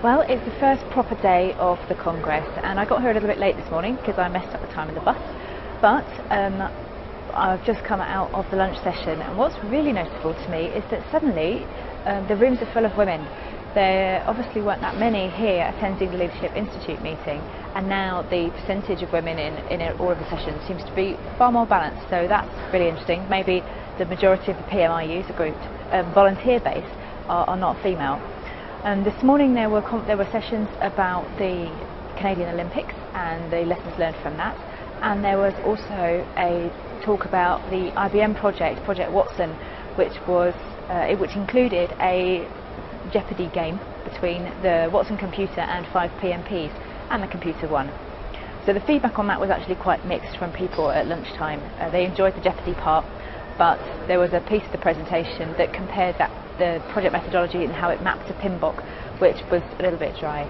Well, it's the first proper day of the Congress, and I got here a little bit late this morning because I messed up the time of the bus, but I've just come out of the lunch session, and what's really noticeable to me is that suddenly the rooms are full of women. There obviously weren't that many here attending the Leadership Institute meeting, and now the percentage of women in all of the sessions seems to be far more balanced, so that's really interesting. Maybe the majority of the PMI user group, volunteer base, are not female. This morning there were sessions about the Canadian Olympics and the lessons learned from that, and there was also a talk about the IBM project, Project Watson, which included a Jeopardy game between the Watson computer and 5 PMPs, and the computer won. So the feedback on that was actually quite mixed from people at lunchtime. They enjoyed the Jeopardy part, but there was a piece of the presentation that compared the project methodology and how it mapped to PMBOK, which was a little bit dry.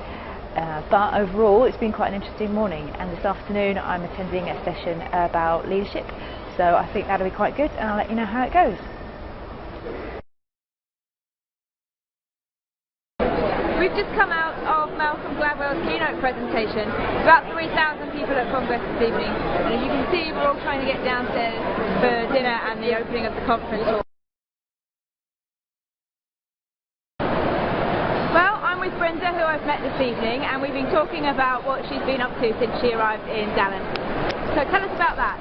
But overall it's been quite an interesting morning, and this afternoon I'm attending a session about leadership, so I think that'll be quite good, and I'll let you know how it goes. We've just come out of Malcolm Gladwell's keynote presentation. About 3,000 people at Congress this evening, and as you can see we're all trying to get downstairs for dinner and the opening of the conference hall. Well, I'm with Brenda, who I've met this evening, and we've been talking about what she's been up to since she arrived in Dallas. So tell us about that.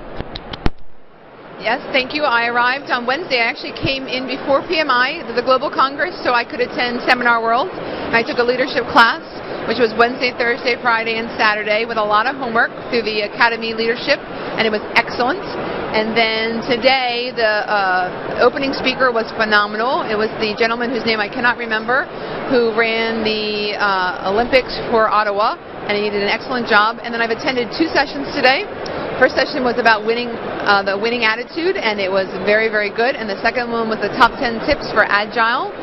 Yes, thank you. I arrived on Wednesday. I actually came in before PMI, the Global Congress, so I could attend Seminar World. I took a leadership class, which was Wednesday, Thursday, Friday, and Saturday, with a lot of homework through the Academy Leadership, and it was excellent. And then today, the opening speaker was phenomenal. It was the gentleman whose name I cannot remember, who ran the Olympics for Ottawa, and he did an excellent job. And then I've attended 2 sessions today. First session was about the winning attitude, and it was very, very good. And the second one was the top 10 tips for Agile,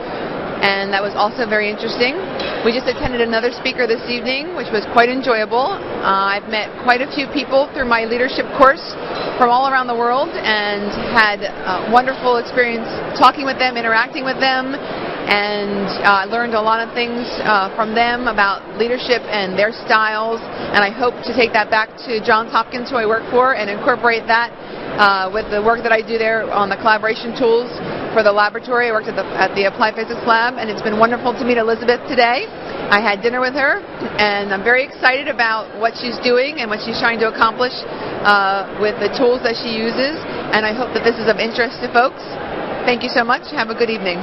and that was also very interesting. We just attended another speaker this evening, which was quite enjoyable. I've met quite a few people through my leadership course from all around the world, and had a wonderful experience talking with them, interacting with them, and I learned a lot of things from them about leadership and their styles, and I hope to take that back to Johns Hopkins, who I work for, and incorporate that with the work that I do there on the collaboration tools for the laboratory. I worked at the Applied Physics Lab, and it's been wonderful to meet Elizabeth today. I had dinner with her, and I'm very excited about what she's doing and what she's trying to accomplish with the tools that she uses, and I hope that this is of interest to folks. Thank you so much. Have a good evening.